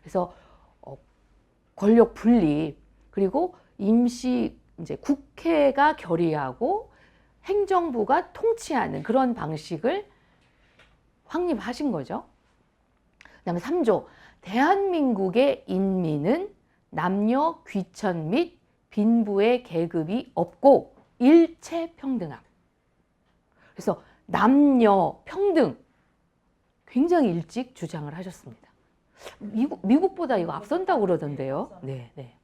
그래서 권력 분리, 그리고 임시 이제 국회가 결의하고 행정부가 통치하는 그런 방식을 확립하신 거죠. 그다음에 3조, 대한민국의 인민은 남녀 귀천 및 빈부의 계급이 없고 일체 평등함. 그래서 남녀 평등 굉장히 일찍 주장을 하셨습니다. 미국보다 이거 앞선다고 그러던데요. 네, 네.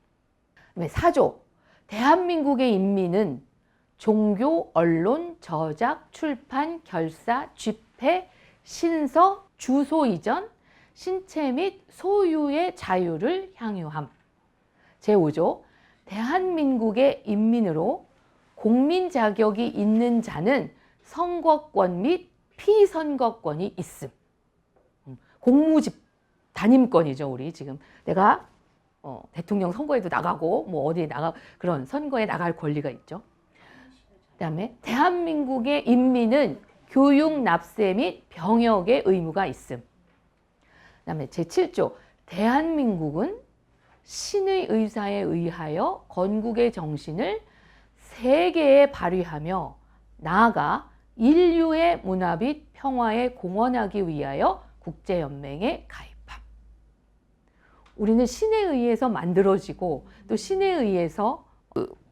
4조, 대한민국의 인민은 종교, 언론, 저작, 출판, 결사, 집회, 신서, 주소 이전, 신체 및 소유의 자유를 향유함. 제5조, 대한민국의 인민으로 공민 자격이 있는 자는 선거권 및 피선거권이 있음. 공무집 단임권이죠. 우리 지금 내가 대통령 선거에도 나가고 뭐 어디에 나가 그런 선거에 나갈 권리가 있죠. 그다음에 대한민국의 인민은 교육 납세 및 병역의 의무가 있음. 그다음에 제7조, 대한민국은 신의 의사에 의하여 건국의 정신을 세계에 발휘하며 나아가 인류의 문화 및 평화에 공헌하기 위하여 국제연맹에 가입함. 우리는 신에 의해서 만들어지고 또 신에 의해서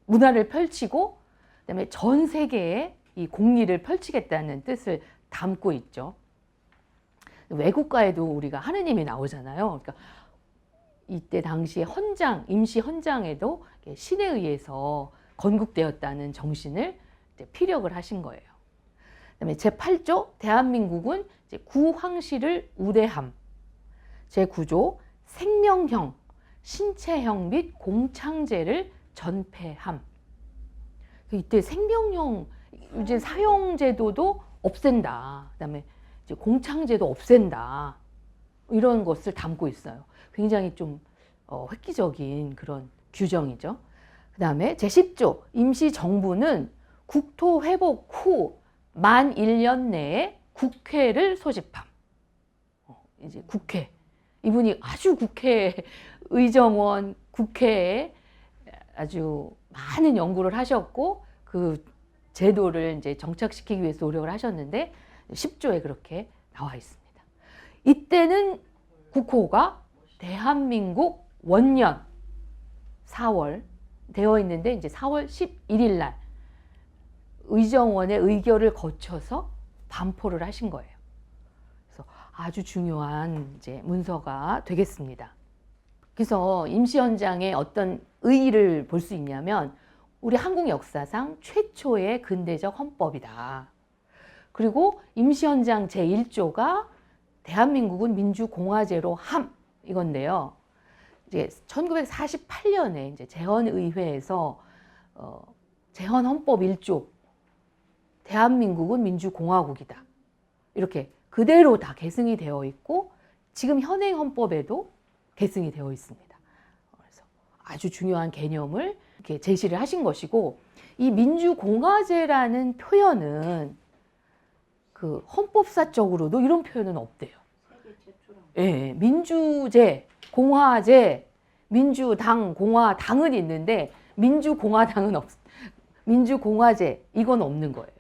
문화를 펼치고 그다음에 전 세계에 이 공리를 펼치겠다는 뜻을 담고 있죠. 외국가에도 우리가 하느님이 나오잖아요. 그러니까 이때 당시에 헌장, 임시 헌장에도 신에 의해서 건국되었다는 정신을 피력을 하신 거예요. 그다음에 제8조, 대한민국은 구황실을 우대함. 제9조, 생명형, 신체형 및 공창제를 전폐함. 이때 생명형 이제 사형제도도 없앤다. 그다음에 이제 공창제도 없앤다. 이런 것을 담고 있어요. 굉장히 좀 획기적인 그런 규정이죠. 그다음에 제10조, 임시정부는 국토 회복 후 만 1년 내에 국회를 소집함. 이제 국회. 이분이 아주 국회 의정원 국회에 아주 많은 연구를 하셨고 그 제도를 이제 정착시키기 위해서 노력을 하셨는데 10조에 그렇게 나와 있습니다. 이때는 국호가 대한민국 원년 4월 되어 있는데 이제 4월 11일 날 의정원의 의결을 거쳐서 반포를 하신 거예요. 그래서 아주 중요한 이제 문서가 되겠습니다. 그래서 임시헌장의 어떤 의의를 볼 수 있냐면 우리 한국 역사상 최초의 근대적 헌법이다. 그리고 임시헌장 제1조가 대한민국은 민주공화제로 함 이건데요. 이제 1948년에 이제 재헌의회에서 재헌헌법 1조 대한민국은 민주공화국이다. 이렇게 그대로 다 계승이 되어 있고 지금 현행 헌법에도 계승이 되어 있습니다. 그래서 아주 중요한 개념을 이렇게 제시를 하신 것이고 이 민주공화제라는 표현은 그 헌법사적으로도 이런 표현은 없대요. 예, 민주제, 공화제, 민주당, 공화당은 있는데 민주공화당은 민주공화제 이건 없는 거예요.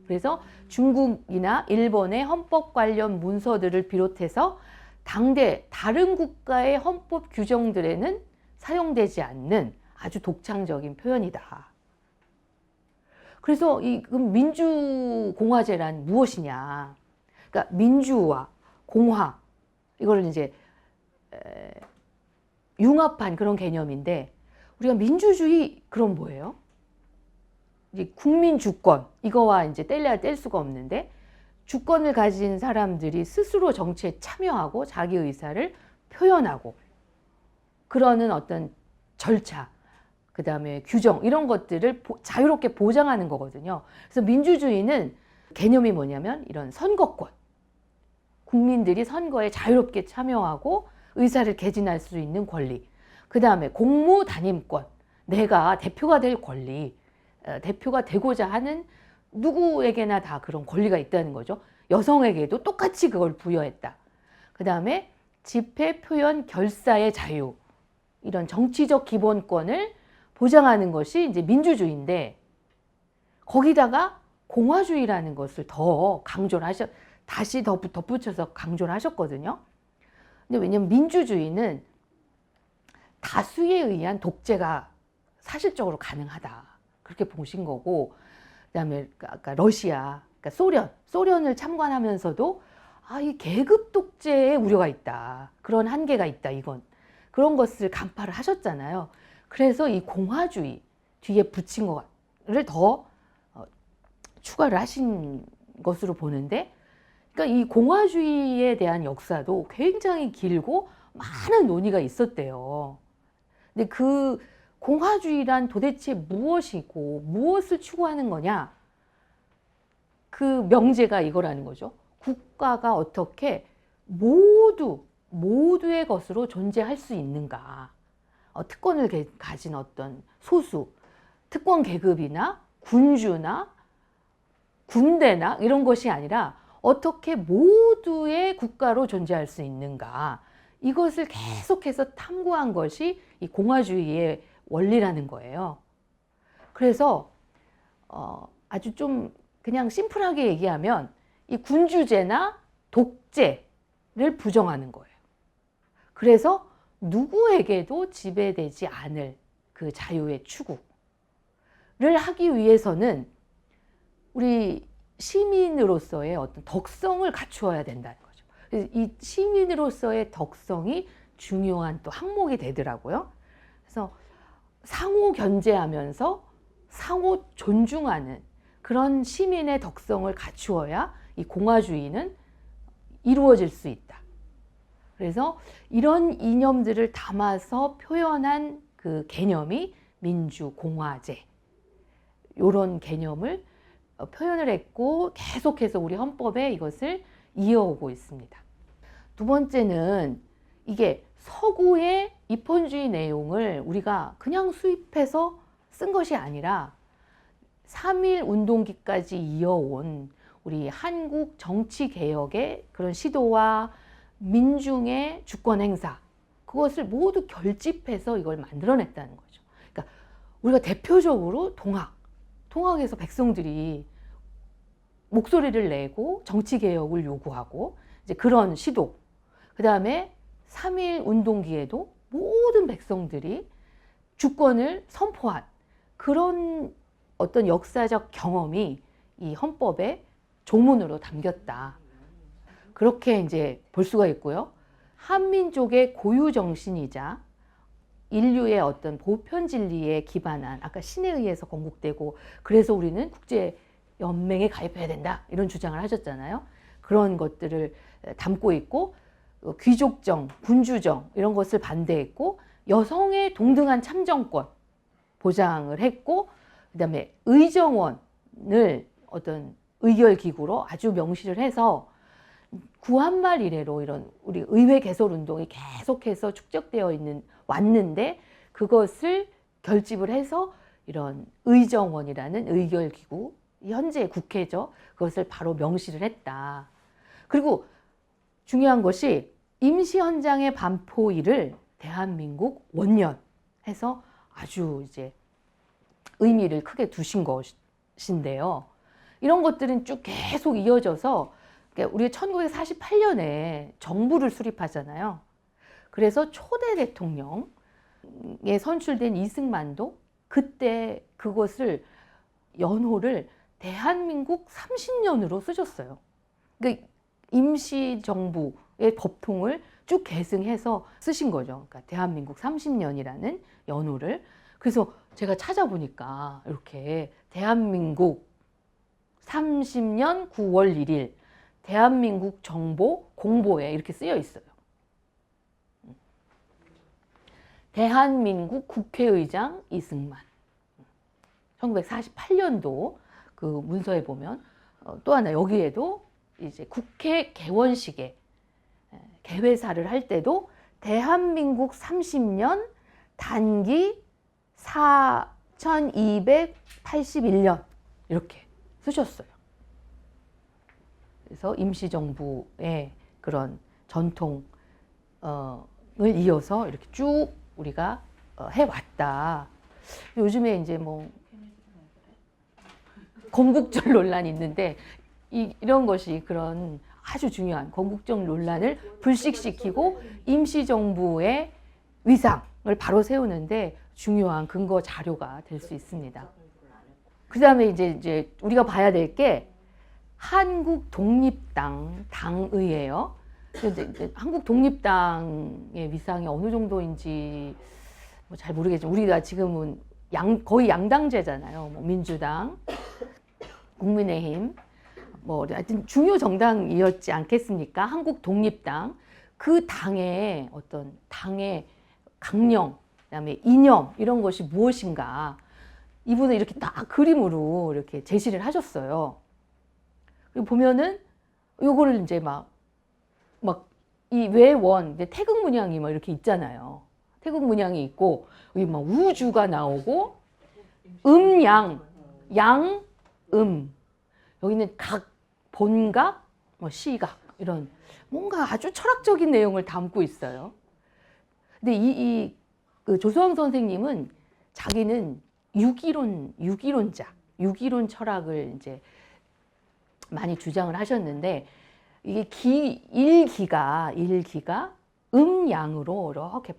그래서 중국이나 일본의 헌법 관련 문서들을 비롯해서 당대 다른 국가의 헌법 규정들에는 사용되지 않는 아주 독창적인 표현이다. 그래서 이 민주공화제란 무엇이냐? 그러니까 민주와 공화 이거를 이제 융합한 그런 개념인데 우리가 민주주의 그럼 뭐예요? 이제 국민 주권 이거와 이제 뗄래야 뗄 수가 없는데 주권을 가진 사람들이 스스로 정치에 참여하고 자기 의사를 표현하고 그러는 어떤 절차 그 다음에 규정 이런 것들을 자유롭게 보장하는 거거든요. 그래서 민주주의는 개념이 뭐냐면 이런 선거권 국민들이 선거에 자유롭게 참여하고 의사를 개진할 수 있는 권리 그 다음에 공무단임권 내가 대표가 될 권리 대표가 되고자 하는 누구에게나 다 그런 권리가 있다는 거죠. 여성에게도 똑같이 그걸 부여했다. 그 다음에 집회, 표현, 결사의 자유, 이런 정치적 기본권을 보장하는 것이 이제 민주주의인데, 거기다가 공화주의라는 것을 더 강조를 다시 덧붙여서 강조를 하셨거든요. 근데 왜냐면 민주주의는 다수에 의한 독재가 사실적으로 가능하다, 그렇게 보신 거고, 그다음에 아까 러시아, 그러니까 소련을 참관하면서도 이 계급 독재의 우려가 있다, 그런 한계가 있다, 이건 그런 것을 간파를 하셨잖아요. 그래서 이 공화주의 뒤에 붙인 거를 더 추가를 하신 것으로 보는데, 그러니까 이 공화주의에 대한 역사도 굉장히 길고 많은 논의가 있었대요. 근데 그 공화주의란 도대체 무엇이고 무엇을 추구하는 거냐? 그 명제가 이거라는 거죠. 국가가 어떻게 모두의 것으로 존재할 수 있는가? 특권을 가진 어떤 소수, 특권 계급이나 군주나 군대나 이런 것이 아니라 어떻게 모두의 국가로 존재할 수 있는가? 이것을 계속해서 탐구한 것이 이 공화주의의 원리라는 거예요. 그래서 아주 좀 그냥 심플하게 얘기하면 이 군주제나 독재를 부정하는 거예요. 그래서 누구에게도 지배되지 않을 그 자유의 추구를 하기 위해서는 우리 시민으로서의 어떤 덕성을 갖추어야 된다는 거죠. 그래서 이 시민으로서의 덕성이 중요한 또 항목이 되더라고요. 그래서 상호 견제하면서 상호 존중하는 그런 시민의 덕성을 갖추어야 이 공화주의는 이루어질 수 있다. 그래서 이런 이념들을 담아서 표현한 그 개념이 민주공화제, 이런 개념을 표현을 했고 계속해서 우리 헌법에 이것을 이어오고 있습니다. 두 번째는 이게 서구의 입헌주의 내용을 우리가 그냥 수입해서 쓴 것이 아니라 3.1 운동기까지 이어온 우리 한국 정치개혁의 그런 시도와 민중의 주권 행사, 그것을 모두 결집해서 이걸 만들어냈다는 거죠. 그러니까 우리가 대표적으로 통학에서 백성들이 목소리를 내고 정치개혁을 요구하고 이제 그런 시도, 그 다음에 3.1 운동기에도 모든 백성들이 주권을 선포한 그런 어떤 역사적 경험이 이 헌법의 조문으로 담겼다, 그렇게 이제 볼 수가 있고요. 한민족의 고유 정신이자 인류의 어떤 보편 진리에 기반한, 아까 신에 의해서 건국되고 그래서 우리는 국제 연맹에 가입해야 된다, 이런 주장을 하셨잖아요. 그런 것들을 담고 있고, 귀족정, 군주정 이런 것을 반대했고, 여성의 동등한 참정권 보장을 했고, 그다음에 의정원을 어떤 의결기구로 아주 명시를 해서 구한말 이래로 이런 우리 의회 개설 운동이 계속해서 축적되어 왔는데, 그것을 결집을 해서 이런 의정원이라는 의결기구, 현재 국회죠, 그것을 바로 명시를 했다. 그리고 중요한 것이 임시헌장의 반포일을 대한민국 원년 해서 아주 이제 의미를 크게 두신 것인데요. 이런 것들은 쭉 계속 이어져서 우리가 1948년에 정부를 수립하잖아요. 그래서 초대 대통령에 선출된 이승만도 그때 그것을 연호를 대한민국 30년으로 쓰셨어요. 그러니까 임시정부의 법통을 쭉 계승해서 쓰신 거죠. 그러니까 대한민국 30년이라는 연호를. 그래서 제가 찾아보니까 이렇게 대한민국 30년 9월 1일 대한민국 정보 공보에 이렇게 쓰여 있어요. 대한민국 국회의장 이승만. 1948년도 그 문서에 보면 또 하나, 여기에도 이제 국회 개원식에 개회사를 할 때도 대한민국 30년 단기 4281년 이렇게 쓰셨어요. 그래서 임시정부의 그런 전통 을 이어서 이렇게 쭉 우리가 해왔다. 요즘에 이제 뭐 건국절 논란이 있는데 이런 것이 그런 아주 중요한 건국절 논란을 불식시키고 임시정부의 위상을 바로 세우는데 중요한 근거 자료가 될 수 있습니다. 그 다음에 이제 우리가 봐야 될 게 한국 독립당 당의예요. 이제 한국 독립당의 위상이 어느 정도인지 뭐 잘 모르겠지만 우리가 지금은 거의 양당제잖아요. 뭐 민주당, 국민의힘, 뭐 하여튼 중요 정당이었지 않겠습니까? 한국 독립당 그 당의 어떤 당의 강령, 그다음에 이념 이런 것이 무엇인가 이분은 이렇게 딱 그림으로 이렇게 제시를 하셨어요. 그리고 보면은 요거를 이제 막 이 외원 태극 문양이 막 이렇게 있잖아요. 태극 문양이 있고 여기 막 우주가 나오고 양, 여기는 각, 본각, 뭐 시각 이런 뭔가 아주 철학적인 내용을 담고 있어요. 근데 그 조소왕 선생님은 자기는 유기론자, 유기론 철학을 이제 많이 주장을 하셨는데 이게 일기가 양으로 이렇게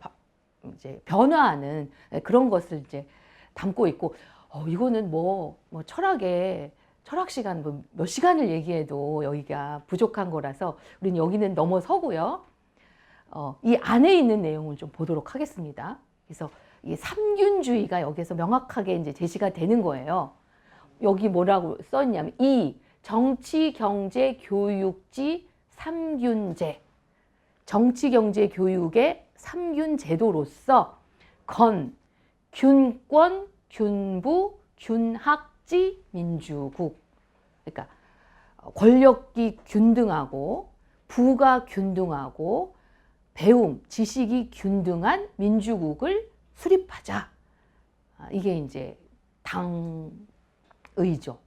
이제 변화하는 그런 것을 이제 담고 있고 이거는 뭐 철학 시간 몇 시간을 얘기해도 여기가 부족한 거라서 우리는 여기는 넘어서고요. 이 안에 있는 내용을 좀 보도록 하겠습니다. 그래서 이 삼균주의가 여기서 명확하게 이제 제시가 되는 거예요. 여기 뭐라고 써있냐면 정치, 경제, 교육지 삼균제, 정치, 경제, 교육의 삼균제도로서 균권, 균부, 균학지 민주국. 그러니까 권력이 균등하고 부가 균등하고 배움, 지식이 균등한 민주국을 수립하자. 이게 이제 당의죠.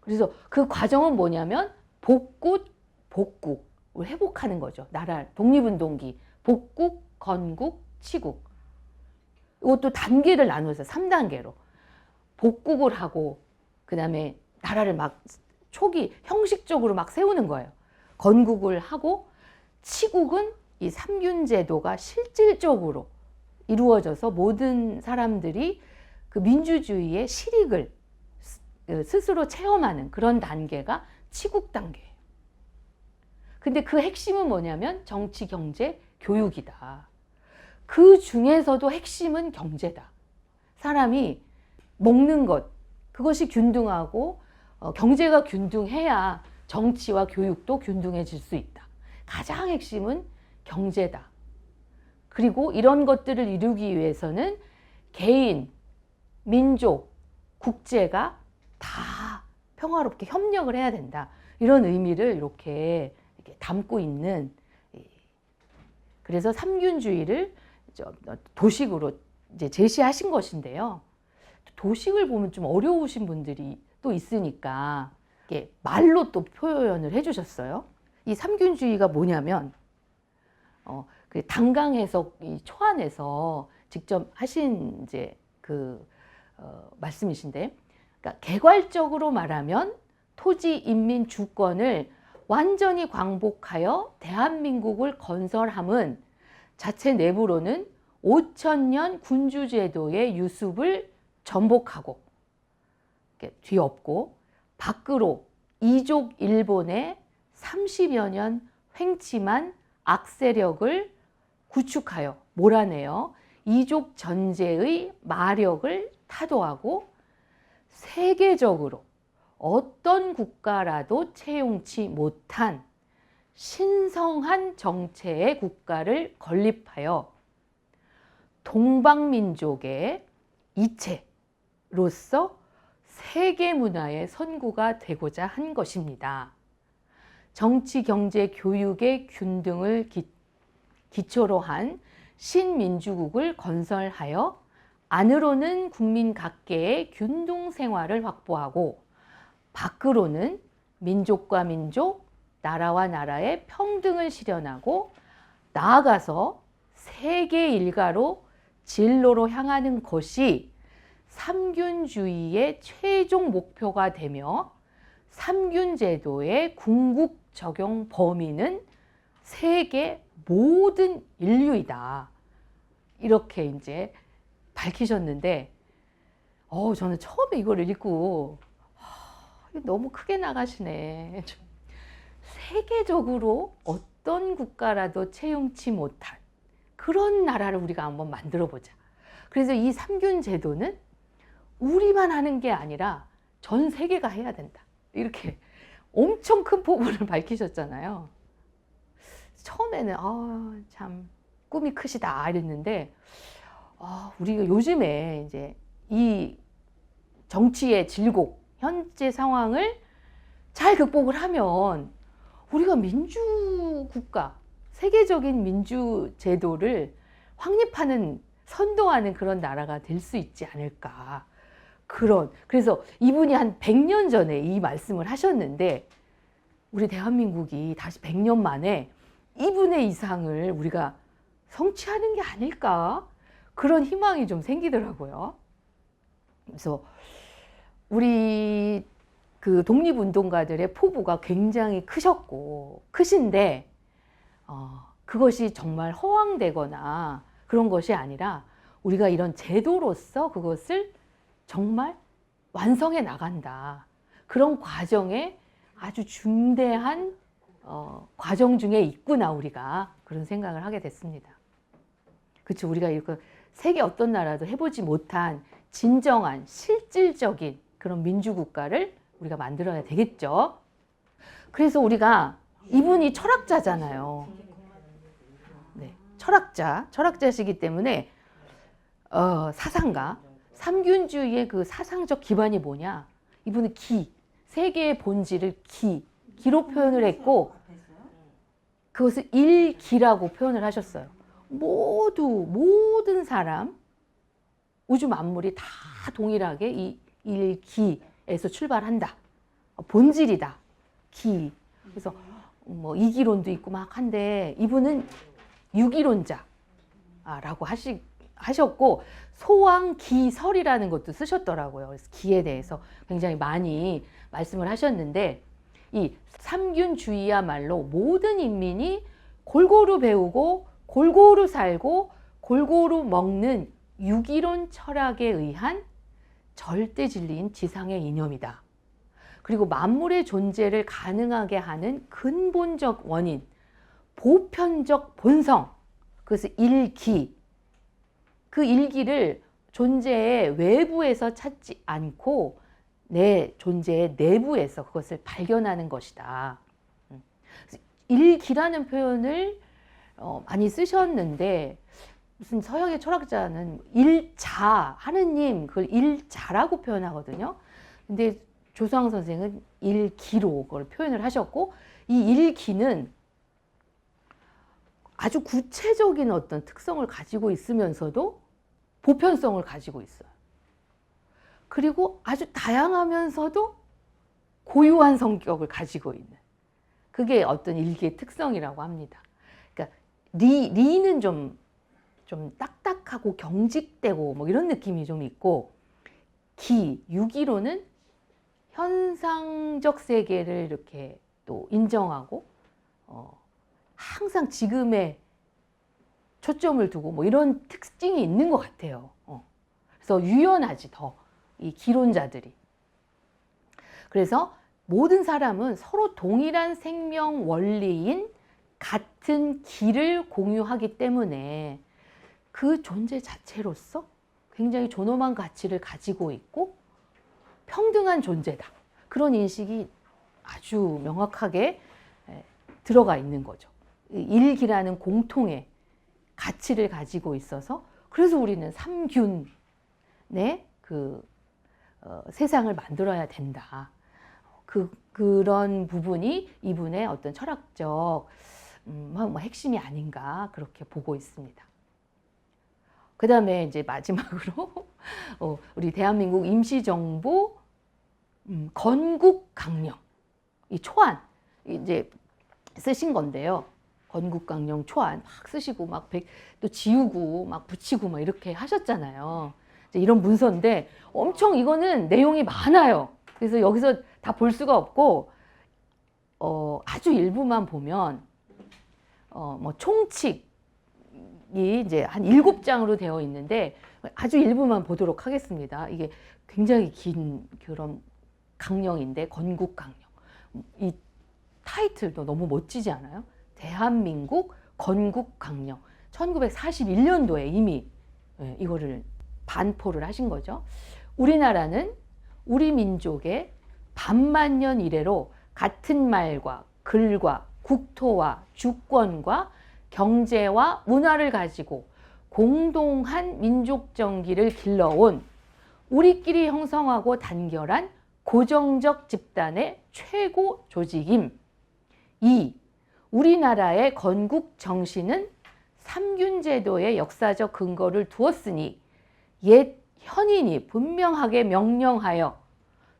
그래서 그 과정은 뭐냐면 복국을 회복하는 거죠. 나라 독립운동기 복국, 건국, 치국. 이것도 단계를 나누어서 3단계로 복국을 하고 그 다음에 나라를 막 초기 형식적으로 막 세우는 거예요. 건국을 하고 치국은 이 삼균제도가 실질적으로 이루어져서 모든 사람들이 그 민주주의의 실익을 스스로 체험하는 그런 단계가 치국 단계예요. 근데 그 핵심은 뭐냐면 정치, 경제, 교육이다. 그 중에서도 핵심은 경제다. 사람이 먹는 것, 그것이 균등하고 경제가 균등해야 정치와 교육도 균등해질 수 있다. 가장 핵심은 경제다. 그리고 이런 것들을 이루기 위해서는 개인, 민족, 국제가 다 평화롭게 협력을 해야 된다. 이런 의미를 이렇게 담고 있는, 그래서 삼균주의를 도식으로 이제 제시하신 것인데요. 도식을 보면 좀 어려우신 분들이 또 있으니까 이게 말로 또 표현을 해주셨어요. 이 삼균주의가 뭐냐면 그 당강해석 이 초안에서 직접 하신 이제 말씀이신데, 그러니까 개괄적으로 말하면 토지, 인민, 주권을 완전히 광복하여 대한민국을 건설함은 자체 내부로는 5000년 군주제도의 유습을 전복하고 뒤엎고 밖으로 이족 일본의 30여 년 횡침한 악세력을 구축하여 몰아내어 이족 전제의 마력을 타도하고 세계적으로 어떤 국가라도 채용치 못한 신성한 정체의 국가를 건립하여 동방민족의 이체로서 세계문화의 선구가 되고자 한 것입니다. 정치, 경제, 교육의 균등을 기초로 한 신민주국을 건설하여 안으로는 국민 각계의 균등 생활을 확보하고 밖으로는 민족과 민족, 나라와 나라의 평등을 실현하고 나아가서 세계 일가로 진로로 향하는 것이 삼균주의의 최종 목표가 되며 삼균 제도의 궁극 적용 범위는 세계 모든 인류이다. 이렇게 이제 밝히셨는데, 저는 처음에 이걸 읽고 너무 크게 나가시네. 세계적으로 어떤 국가라도 채용치 못한 그런 나라를 우리가 한번 만들어 보자. 그래서 이 삼균 제도는 우리만 하는 게 아니라 전 세계가 해야 된다. 이렇게 엄청 큰 포부를 밝히셨잖아요. 처음에는 참 꿈이 크시다 이랬는데, 우리가 요즘에 이제 이 정치의 질곡, 현재 상황을 잘 극복을 하면 우리가 민주국가, 세계적인 민주제도를 확립하는, 선도하는 그런 나라가 될 수 있지 않을까. 그래서 이분이 한 100년 전에 이 말씀을 하셨는데, 우리 대한민국이 다시 100년 만에 이분의 이상을 우리가 성취하는 게 아닐까? 그런 희망이 좀 생기더라고요. 그래서 우리 그 독립운동가들의 포부가 굉장히 크신데, 그것이 정말 허황되거나 그런 것이 아니라 우리가 이런 제도로서 그것을 정말 완성해 나간다. 그런 과정에 아주 중대한 과정 중에 있구나, 우리가. 그런 생각을 하게 됐습니다. 그렇죠. 우리가 이거 세계 어떤 나라도 해보지 못한 진정한 실질적인 그런 민주국가를 우리가 만들어야 되겠죠. 그래서 우리가, 이분이 철학자잖아요. 네, 철학자시기 때문에 사상가, 삼균주의의 그 사상적 기반이 뭐냐? 이분은 세계의 본질을 기로 표현을 했고, 그것을 일기라고 표현을 하셨어요. 모든 사람, 우주 만물이 다 동일하게 이 일기에서 출발한다. 본질이다. 그래서 뭐 이기론도 있고 막 한데, 이분은 유기론자라고 하셨고, 소왕기설이라는 것도 쓰셨더라고요. 그래서 기에 대해서 굉장히 많이 말씀을 하셨는데, 이 삼균주의야말로 모든 인민이 골고루 배우고 골고루 살고 골고루 먹는 유기론 철학에 의한 절대 진리인 지상의 이념이다. 그리고 만물의 존재를 가능하게 하는 근본적 원인, 보편적 본성, 그것을 일기. 그 일기를 존재의 외부에서 찾지 않고 내 존재의 내부에서 그것을 발견하는 것이다. 일기라는 표현을 많이 쓰셨는데, 무슨 서양의 철학자는 일자, 하느님, 그걸 일자라고 표현하거든요. 근데 조수왕 선생은 일기로 그걸 표현을 하셨고, 이 일기는 아주 구체적인 어떤 특성을 가지고 있으면서도 보편성을 가지고 있어요. 그리고 아주 다양하면서도 고유한 성격을 가지고 있는, 그게 어떤 일기의 특성이라고 합니다. 그러니까 리는 좀 딱딱하고 경직되고 뭐 이런 느낌이 좀 있고, 유기로는 현상적 세계를 이렇게 또 인정하고 항상 지금에 초점을 두고 뭐 이런 특징이 있는 것 같아요. 그래서 유연하지, 더 이 기론자들이. 그래서 모든 사람은 서로 동일한 생명 원리인 같은 기를 공유하기 때문에 그 존재 자체로서 굉장히 존엄한 가치를 가지고 있고 평등한 존재다. 그런 인식이 아주 명확하게 들어가 있는 거죠. 일기라는 공통의 가치를 가지고 있어서, 그래서 우리는 삼균의 세상을 만들어야 된다. 그런 부분이 이분의 어떤 철학적 핵심이 아닌가, 그렇게 보고 있습니다. 그 다음에 이제 마지막으로 우리 대한민국 임시정부 건국 강령, 이 초안 이제 쓰신 건데요. 건국강령 초안 막 쓰시고 막 또 지우고 막 붙이고 막 이렇게 하셨잖아요. 이런 문서인데 엄청 이거는 내용이 많아요. 그래서 여기서 다 볼 수가 없고 아주 일부만 보면 뭐 총칙이 이제 한 7장으로 되어 있는데 아주 일부만 보도록 하겠습니다. 이게 굉장히 긴 그런 강령인데 건국강령. 이 타이틀도 너무 멋지지 않아요? 대한민국 건국강령. 1941년도에 이미 이거를 반포를 하신 거죠. 우리나라는 우리 민족의 반만년 이래로 같은 말과 글과 국토와 주권과 경제와 문화를 가지고 공동한 민족 정기를 길러온 우리끼리 형성하고 단결한 고정적 집단의 최고 조직임. 2. 우리나라의 건국 정신은 삼균제도의 역사적 근거를 두었으니 옛 현인이 분명하게 명령하여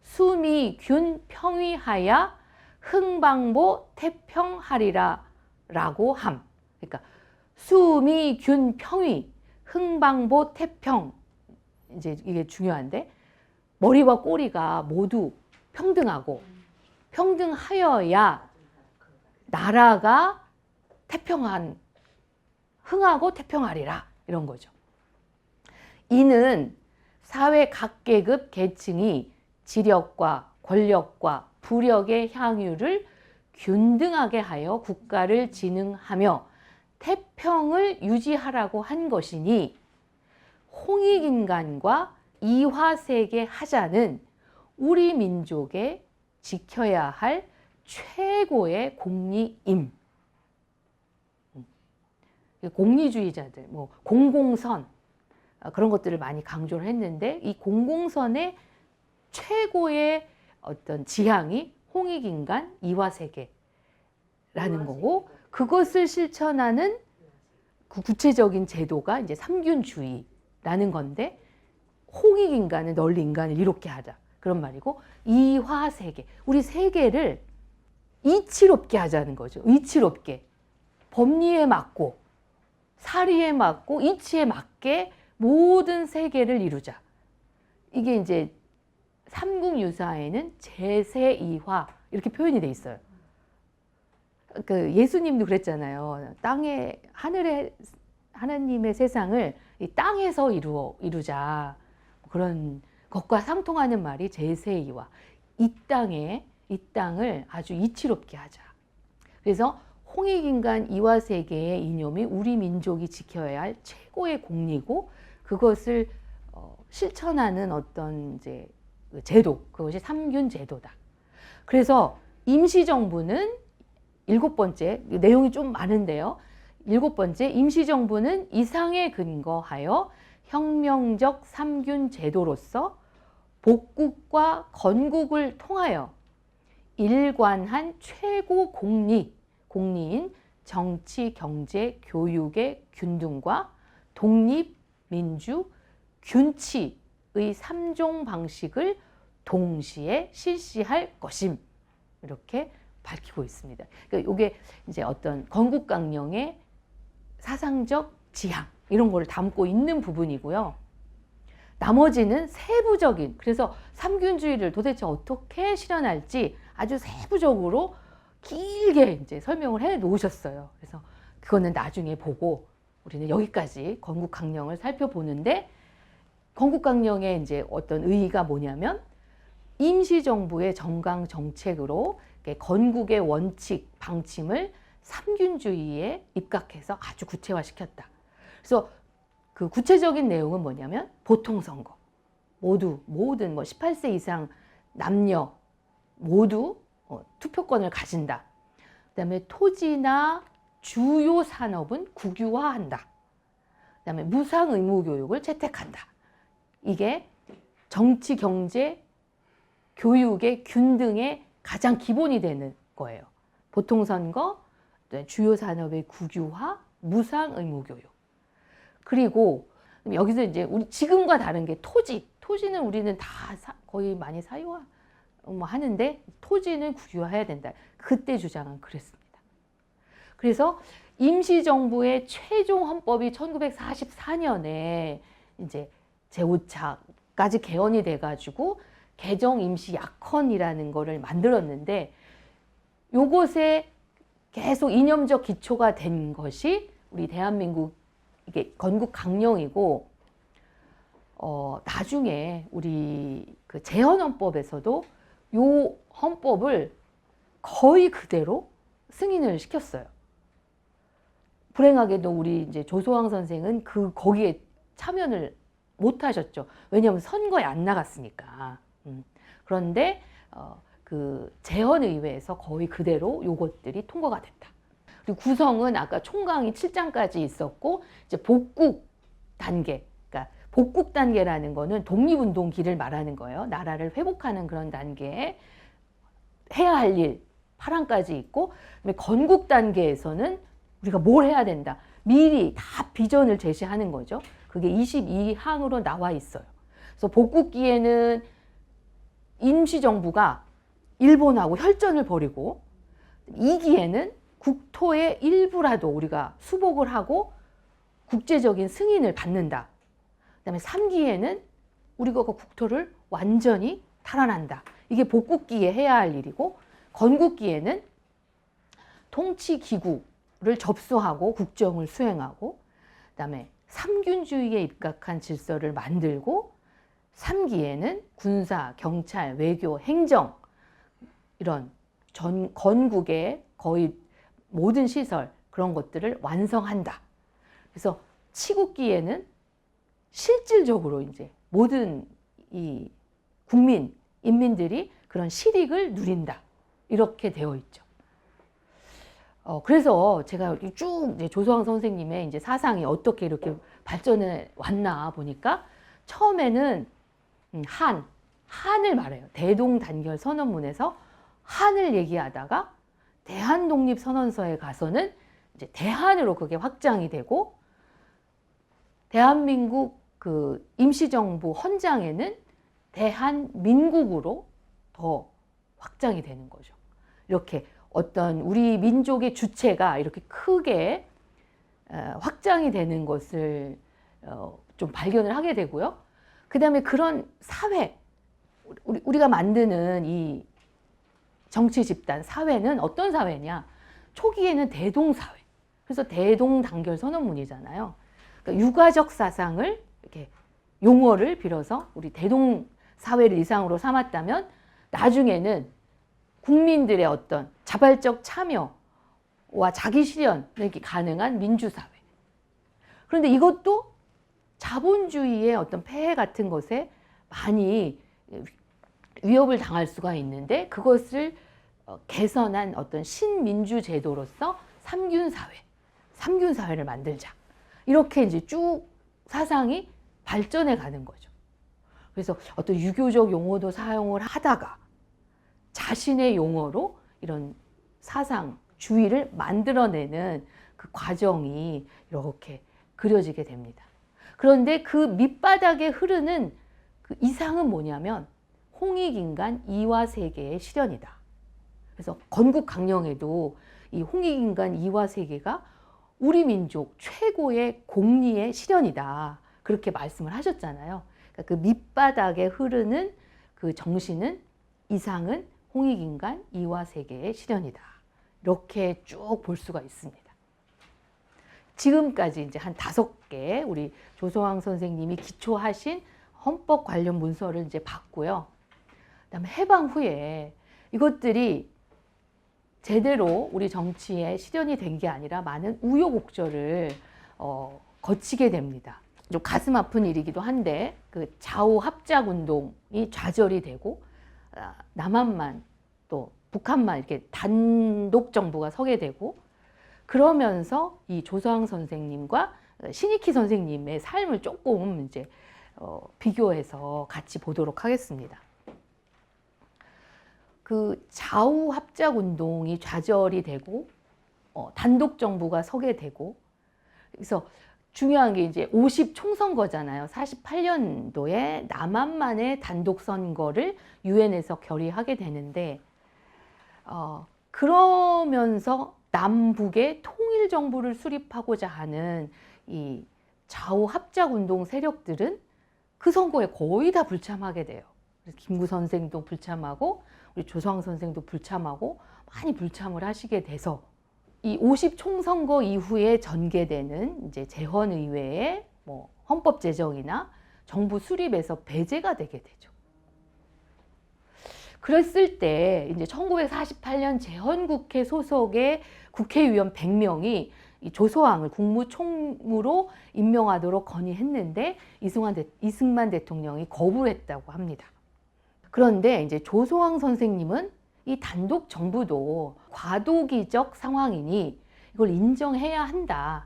수미 균 평위하야 흥방보 태평하리라 라고 함. 그러니까 수미 균 평위 흥방보 태평, 이제 이게 중요한데 머리와 꼬리가 모두 평등하고 평등하여야 나라가 흥하고 태평하리라 이런 거죠. 이는 사회 각 계급 계층이 지력과 권력과 부력의 향유를 균등하게 하여 국가를 진흥하며 태평을 유지하라고 한 것이니 홍익인간과 이화세계 하자는 우리 민족의 지켜야 할 최고의 공리임. 공리주의자들, 뭐 공공선 그런 것들을 많이 강조를 했는데 이 공공선의 최고의 어떤 지향이 홍익인간 이화세계라는 거고, 그것을 실천하는 그 구체적인 제도가 이제 삼균주의라는 건데, 홍익인간은 널리 인간을 이롭게 하자 그런 말이고, 이화세계, 우리 세계를 이치롭게 하자는 거죠. 이치롭게 법리에 맞고 사리에 맞고 이치에 맞게 모든 세계를 이루자. 이게 이제 삼국유사에는 제세이화 이렇게 표현이 돼 있어요. 그 예수님도 그랬잖아요. 땅에 하늘에 하나님의 세상을 이 땅에서 이루자. 그런 것과 상통하는 말이 제세이화. 이 땅을 아주 이치롭게 하자. 그래서 홍익인간 이화세계의 이념이 우리 민족이 지켜야 할 최고의 공리고, 그것을 실천하는 어떤 이제 제도, 그것이 삼균제도다. 그래서 임시정부는 7번째, 내용이 좀 많은데요. 7번째, 임시정부는 이상에 근거하여 혁명적 삼균제도로서 복국과 건국을 통하여 일관한 최고 공리인 정치, 경제, 교육의 균등과 독립, 민주, 균치의 3종 방식을 동시에 실시할 것임. 이렇게 밝히고 있습니다. 그러니까 이게 이제 어떤 건국강령의 사상적 지향 이런 거를 담고 있는 부분이고요. 나머지는 세부적인, 그래서 삼균주의를 도대체 어떻게 실현할지 아주 세부적으로 길게 이제 설명을 해 놓으셨어요. 그래서 그거는 나중에 보고 우리는 여기까지 건국강령을 살펴보는데, 건국강령의 이제 어떤 의의가 뭐냐면 임시정부의 정강 정책으로 건국의 원칙, 방침을 삼균주의에 입각해서 아주 구체화시켰다. 그래서 그 구체적인 내용은 뭐냐면 보통선거, 모든 뭐 18세 이상 남녀 모두 투표권을 가진다. 그다음에 토지나 주요 산업은 국유화한다. 그다음에 무상 의무 교육을 채택한다. 이게 정치, 경제, 교육의 균등의 가장 기본이 되는 거예요. 보통선거, 주요 산업의 국유화, 무상 의무 교육. 그리고 여기서 이제 우리 지금과 다른 게 토지는 우리는 다 거의 많이 사유화 하는데 토지는 국유화해야 된다. 그때 주장은 그랬습니다. 그래서 임시정부의 최종 헌법이 1944년에 이제 제5차까지 개헌이 돼가지고 개정 임시 약헌이라는 거를 만들었는데, 요것에 계속 이념적 기초가 된 것이 우리 대한민국 이게 건국 강령이고, 나중에 우리 그 제헌헌법에서도 요 헌법을 거의 그대로 승인을 시켰어요. 불행하게도 우리 이제 조소왕 선생은 거기에 참여를 못 하셨죠. 왜냐하면 선거에 안 나갔으니까. 그런데 그 제헌의회에서 거의 그대로 요것들이 통과가 됐다. 그리고 구성은 아까 총강이 7장까지 있었고, 이제 복국 단계, 그러니까 복국 단계라는 거는 독립운동기를 말하는 거예요. 나라를 회복하는 그런 단계에 해야 할 일 8항까지 있고, 그다음에 건국 단계에서는 우리가 뭘 해야 된다, 미리 다 비전을 제시하는 거죠. 그게 22항으로 나와 있어요. 그래서 복국기에는 임시정부가 일본하고 혈전을 벌이고, 2기에는 국토의 일부라도 우리가 수복을 하고 국제적인 승인을 받는다. 그다음에 3기에는 우리가 그 국토를 완전히 탈환한다. 이게 복국기에 해야 할 일이고, 건국기에는 통치기구를 접수하고 국정을 수행하고, 그다음에 삼균주의에 입각한 질서를 만들고, 3기에는 군사, 경찰, 외교, 행정 이런 건국의 거의 모든 시설 그런 것들을 완성한다. 그래서 치국기에는 실질적으로 이제 모든 이 인민들이 그런 실익을 누린다. 이렇게 되어 있죠. 그래서 제가 쭉 이제 조소왕 선생님의 이제 사상이 어떻게 이렇게 발전해 왔나 보니까, 처음에는 한을 말해요. 대동단결 선언문에서 한을 얘기하다가 대한독립선언서에 가서는 이제 대한으로 그게 확장이 되고, 대한민국 그 임시정부 헌장에는 대한민국으로 더 확장이 되는 거죠. 이렇게 어떤 우리 민족의 주체가 이렇게 크게 확장이 되는 것을 좀 발견을 하게 되고요. 그 다음에 그런 사회, 우리가 만드는 이 정치 집단, 사회는 어떤 사회냐? 초기에는 대동사회. 그래서 대동단결 선언문이잖아요. 그러니까 유가적 사상을 이렇게 용어를 빌어서 우리 대동사회를 이상으로 삼았다면, 나중에는 국민들의 어떤 자발적 참여와 자기 실현이 가능한 민주사회. 그런데 이것도 자본주의의 어떤 폐해 같은 것에 많이 위협을 당할 수가 있는데, 그것을 개선한 어떤 신민주 제도로서 삼균사회를 만들자. 이렇게 이제 쭉 사상이 발전해 가는 거죠. 그래서 어떤 유교적 용어도 사용을 하다가 자신의 용어로 이런 사상주의를 만들어내는 그 과정이 이렇게 그려지게 됩니다. 그런데 그 밑바닥에 흐르는 그 이상은 뭐냐면 홍익인간 이화세계의 실현이다. 그래서 건국강령에도 이 홍익인간 이화세계가 우리 민족 최고의 공리의 실현이다. 그렇게 말씀을 하셨잖아요. 그러니까 그 밑바닥에 흐르는 그 정신은, 이상은 홍익인간 이화세계의 실현이다. 이렇게 쭉 볼 수가 있습니다. 지금까지 이제 한 5개 우리 조소왕 선생님이 기초하신 헌법 관련 문서를 이제 봤고요. 그다음에 해방 후에 이것들이 제대로 우리 정치에 실현이 된 게 아니라 많은 우여곡절을 거치게 됩니다. 좀 가슴 아픈 일이기도 한데, 그 좌우 합작 운동이 좌절이 되고, 남한만 또 북한만 이렇게 단독 정부가 서게 되고, 그러면서 이 조소왕 선생님과 신익희 선생님의 삶을 조금 이제 비교해서 같이 보도록 하겠습니다. 그 좌우 합작 운동이 좌절이 되고, 단독 정부가 서게 되고, 그래서 중요한 게 이제 50 총선거잖아요. 48년도에 남한만의 단독 선거를 유엔에서 결의하게 되는데, 그러면서 남북의 통일 정부를 수립하고자 하는 이 좌우 합작 운동 세력들은 그 선거에 거의 다 불참하게 돼요. 그래서 김구 선생도 불참하고 우리 조성황 선생도 불참하고 많이 불참을 하시게 돼서 이 50 총선거 이후에 전개되는 이제 재헌의회의 뭐 헌법 제정이나 정부 수립에서 배제가 되게 되죠. 그랬을 때 이제 1948년 재헌국회 소속의 국회의원 100명이 이 조소왕을 국무총무로 임명하도록 건의했는데 이승만 대통령이 거부했다고 합니다. 그런데 이제 조소왕 선생님은 이 단독 정부도 과도기적 상황이니 이걸 인정해야 한다.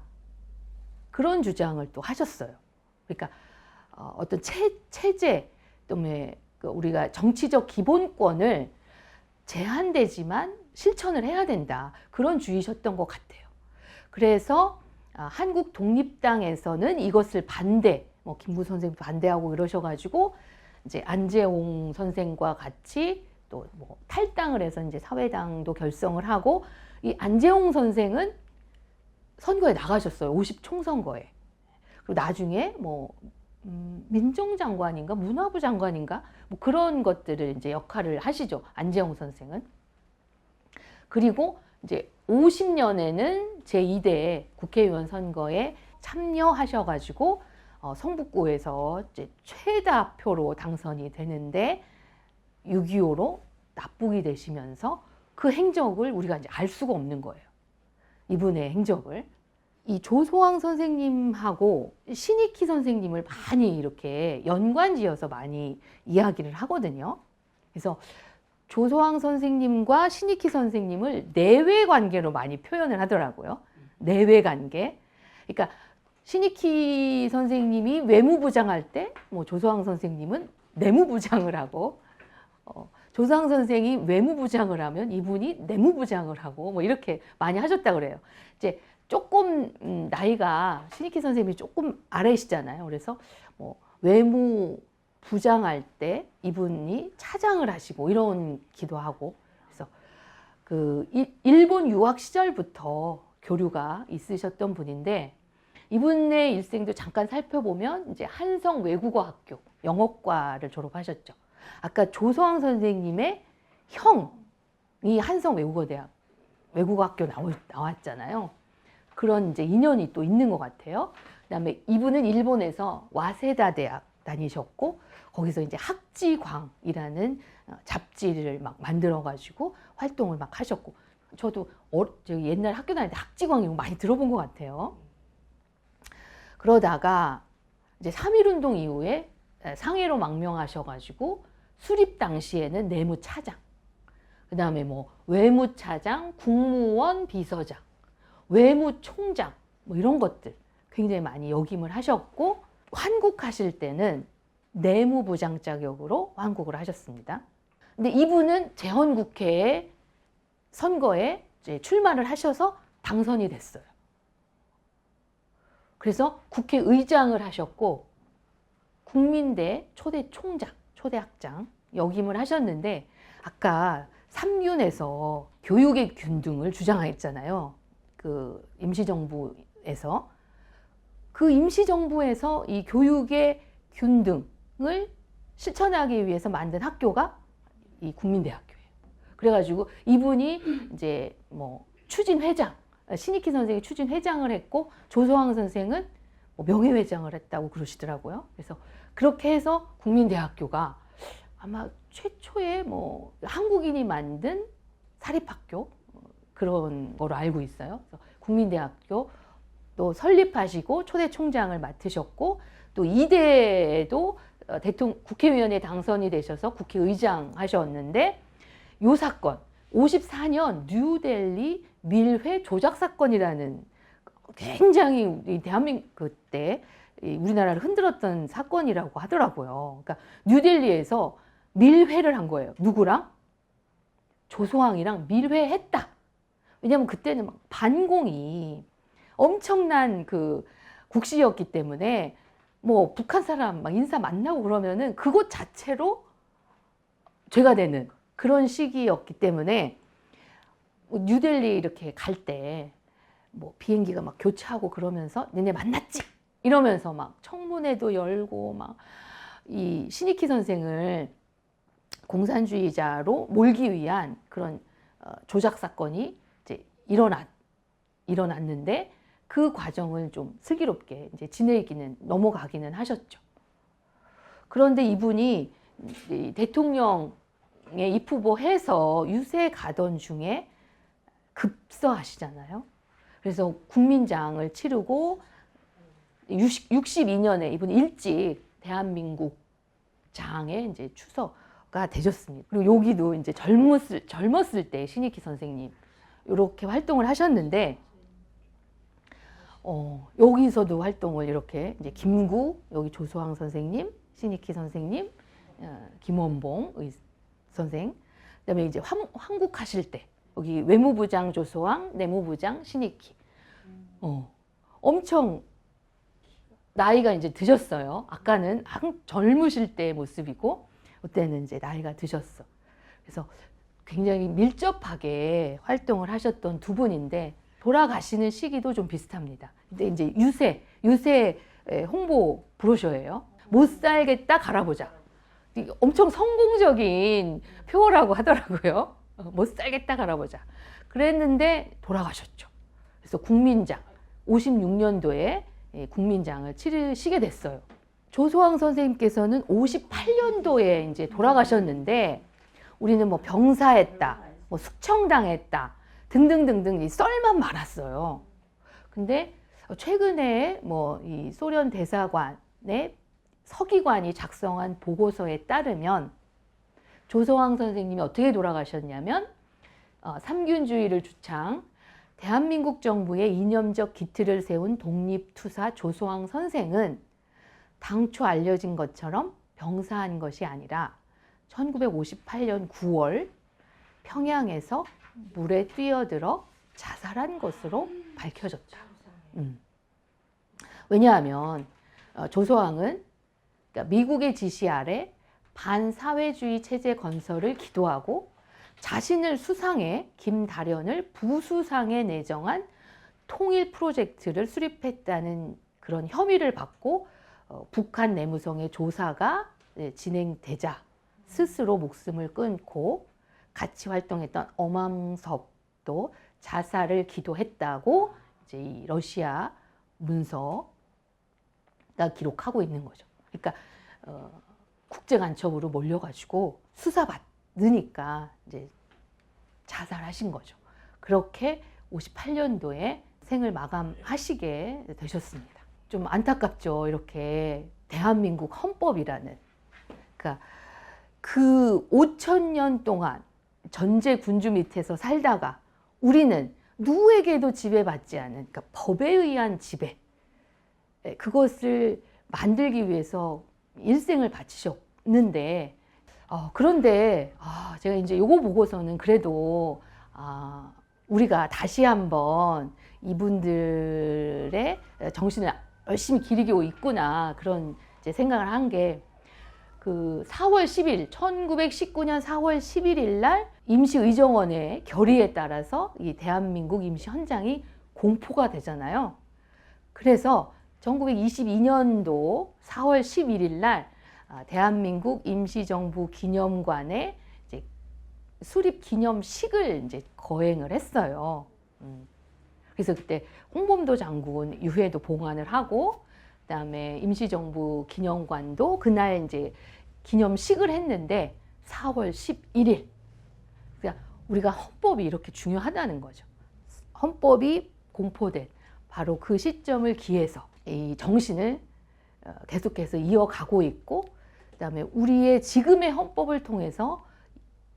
그런 주장을 또 하셨어요. 그러니까 어떤 체제 때문에 우리가 정치적 기본권을 제한되지만 실천을 해야 된다. 그런 주의셨던 것 같아요. 그래서 한국 독립당에서는 이것을 반대, 뭐 김구 선생도 반대하고 이러셔가지고 이제 안재홍 선생과 같이 또 뭐 탈당을 해서 이제 사회당도 결성을 하고 이 안재홍 선생은 선거에 나가셨어요. 50 총선거에. 그리고 나중에 뭐 민정장관인가 문화부 장관인가 뭐 그런 것들을 이제 역할을 하시죠. 안재홍 선생은. 그리고 이제 50년에는 제2대 국회의원 선거에 참여하셔가지고 성북구에서 이제 최다 표로 당선이 되는데 6.25로 납북이 되시면서 그 행적을 우리가 이제 알 수가 없는 거예요. 이분의 행적을. 이 조소왕 선생님하고 신익희 선생님을 많이 이렇게 연관지어서 많이 이야기를 하거든요. 그래서 조소왕 선생님과 신익희 선생님을 내외 관계로 많이 표현을 하더라고요. 내외 관계. 그러니까 신익희 선생님이 외무부장 할 때 뭐 조소왕 선생님은 내무부장을 하고 조소왕 선생이 외무부장을 하면 이분이 내무부장을 하고 뭐 이렇게 많이 하셨다 그래요. 이제 조금 나이가 신익희 선생님이 조금 아래시잖아요. 그래서 뭐 외무부장 할 때 이분이 차장을 하시고 이런 기도 하고 그래서 그 일본 유학 시절부터 교류가 있으셨던 분인데 이분의 일생도 잠깐 살펴보면 이제 한성 외국어학교 영어과를 졸업하셨죠. 아까 조소왕 선생님의 형이 한성 외국어대학 외국어학교 나왔잖아요. 그런 이제 인연이 또 있는 것 같아요. 그다음에 이분은 일본에서 와세다 대학 다니셨고 거기서 이제 학지광이라는 잡지를 막 만들어가지고 활동을 막 하셨고 저도 옛날 학교 다닐 때 학지광 이거 많이 들어본 것 같아요. 그러다가 이제 3.1운동 이후에 상해로 망명하셔가지고 수립 당시에는 내무차장, 그 다음에 뭐 외무차장, 국무원 비서장, 외무총장 뭐 이런 것들 굉장히 많이 역임을 하셨고 환국하실 때는 내무부장 자격으로 환국을 하셨습니다. 근데 이분은 재헌국회의 선거에 이제 출마를 하셔서 당선이 됐어요. 그래서 국회의장을 하셨고 국민대 초대 총장, 초대학장 역임을 하셨는데 아까 삼륜에서 교육의 균등을 주장했잖아요. 그 임시정부에서. 그 임시정부에서 이 교육의 균등을 실천하기 위해서 만든 학교가 이 국민대학교예요. 그래가지고 이분이 이제 뭐 추진회장, 신익희 선생이 추진회장을 했고 조소왕 선생은 뭐 명예회장을 했다고 그러시더라고요. 그래서 그렇게 해서 국민대학교가 아마 최초의 뭐 한국인이 만든 사립학교 그런 거로 알고 있어요. 그래서 국민대학교 또 설립하시고 초대 총장을 맡으셨고 또 이대에도 국회의원에 당선이 되셔서 국회의장 하셨는데 요 사건 54년 뉴델리 밀회 조작 사건이라는 굉장히 우리 대한민국 그때 우리나라를 흔들었던 사건이라고 하더라고요. 그러니까 뉴델리에서 밀회를 한 거예요. 누구랑? 조소왕이랑 밀회했다. 왜냐하면 그때는 막 반공이 엄청난 그 국시였기 때문에 뭐 북한 사람 막 인사 만나고 그러면은 그것 자체로 죄가 되는 그런 시기였기 때문에 뉴델리 이렇게 갈 때 뭐 비행기가 막 교차하고 그러면서 니네 만났지? 이러면서 막 청문회도 열고 막 이 시니키 선생을 공산주의자로 몰기 위한 그런 조작 사건이 이제 일어났는데 그 과정을 좀 슬기롭게 이제 넘어가기는 하셨죠. 그런데 이분이 대통령에 입후보해서 유세 가던 중에 급서하시잖아요. 그래서 국민장을 치르고 62년에 이분이 일찍 대한민국 장에 이제 추서가 되셨습니다. 그리고 여기도 이제 젊었을 때 신익희 선생님 이렇게 활동을 하셨는데, 여기서도 활동을 이렇게 이제 김구, 여기 조소왕 선생님, 신익희 선생님, 김원봉 선생, 그다음에 이제 황국하실 때 여기 외무부장 조소왕, 내무부장 신익희, 엄청 나이가 이제 드셨어요. 아까는 젊으실 때의 모습이고, 그때는 이제 나이가 드셨어. 그래서 굉장히 밀접하게 활동을 하셨던 두 분인데 돌아가시는 시기도 좀 비슷합니다. 근데 이제 유세 홍보 브로셔예요. 못 살겠다 갈아보자. 엄청 성공적인 표어라고 하더라고요. 못 살겠다 갈아보자. 그랬는데 돌아가셨죠. 그래서 국민장 56년도에 국민장을 치르시게 됐어요. 조소왕 선생님께서는 58년도에 이제 돌아가셨는데 우리는 뭐 병사했다, 뭐 숙청당했다 등등등등 이 썰만 많았어요. 근데 최근에 뭐 이 소련 대사관의 서기관이 작성한 보고서에 따르면 조소왕 선생님이 어떻게 돌아가셨냐면 삼균주의를 주창 대한민국 정부의 이념적 기틀을 세운 독립투사 조소왕 선생은 당초 알려진 것처럼 병사한 것이 아니라 1958년 9월 평양에서 물에 뛰어들어 자살한 것으로 밝혀졌다. 왜냐하면 조소왕은 그러니까 미국의 지시 아래 반사회주의 체제 건설을 기도하고 자신을 수상해 김다련을 부수상에 내정한 통일 프로젝트를 수립했다는 그런 혐의를 받고 북한 내무성의 조사가 진행되자 스스로 목숨을 끊고 같이 활동했던 엄황섭도 자살을 기도했다고 이제 이 러시아 문서가 기록하고 있는 거죠. 그러니까 국제간첩으로 몰려가지고 수사받으니까 이제 자살하신 거죠. 그렇게 58년도에 생을 마감하시게 되셨습니다. 좀 안타깝죠. 이렇게 대한민국 헌법이라는, 그러니까 그 5,000년 동안 전제 군주 밑에서 살다가 우리는 누구에게도 지배받지 않은, 그러니까 법에 의한 지배, 그것을 만들기 위해서 일생을 바치셨는데, 그런데 제가 이제 요거 보고서는 그래도 우리가 다시 한번 이분들의 정신을 열심히 기리고 있구나, 그런 이제 생각을 한 게, 그 4월 10일 1919년 4월 11일 날 임시의정원의 결의에 따라서 이 대한민국 임시헌장이 공포가 되잖아요. 그래서 1922년도 4월 11일 날 대한민국 임시정부 기념관에 이제 수립 기념식을 이제 거행을 했어요. 그래서 그때 홍범도 장군 유해도 봉안을 하고, 그다음에 임시정부 기념관도 그날 이제 기념식을 했는데 4월 11일. 그러니까 우리가 헌법이 이렇게 중요하다는 거죠. 헌법이 공포된 바로 그 시점을 기해서 이 정신을 계속해서 이어가고 있고, 그다음에 우리의 지금의 헌법을 통해서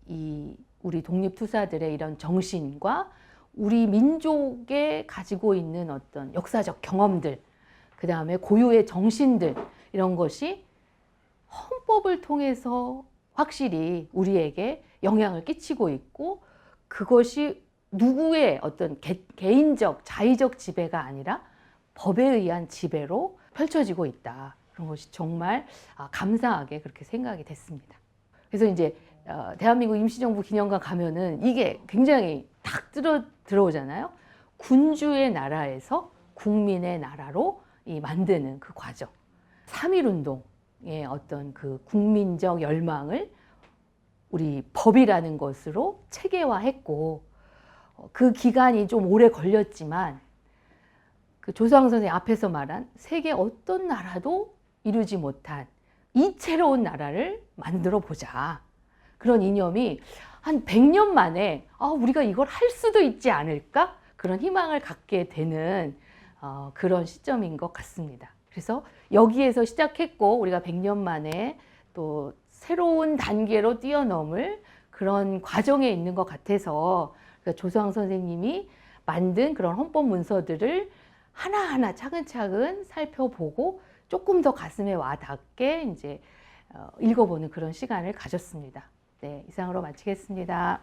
이 우리 독립투사들의 이런 정신과 우리 민족에 가지고 있는 어떤 역사적 경험들, 그다음에 고유의 정신들, 이런 것이 헌법을 통해서 확실히 우리에게 영향을 끼치고 있고, 그것이 누구의 어떤 개인적 자의적 지배가 아니라 법에 의한 지배로 펼쳐지고 있다. 그런 것이 정말 감사하게 그렇게 생각이 됐습니다. 그래서 이제 대한민국 임시정부 기념관 가면은 이게 굉장히 탁 들어오잖아요. 군주의 나라에서 국민의 나라로 만드는 그 과정. 3.1운동의 어떤 그 국민적 열망을 우리 법이라는 것으로 체계화했고, 그 기간이 좀 오래 걸렸지만 그 조성황 선생님 앞에서 말한 세계 어떤 나라도 이루지 못한 이채로운 나라를 만들어 보자. 그런 이념이 한 100년 만에 우리가 이걸 할 수도 있지 않을까? 그런 희망을 갖게 되는 그런 시점인 것 같습니다. 그래서 여기에서 시작했고 우리가 100년 만에 또 새로운 단계로 뛰어넘을 그런 과정에 있는 것 같아서 조성황 선생님이 만든 그런 헌법 문서들을 하나하나 차근차근 살펴보고 조금 더 가슴에 와 닿게 이제 읽어보는 그런 시간을 가졌습니다. 네, 이상으로 마치겠습니다.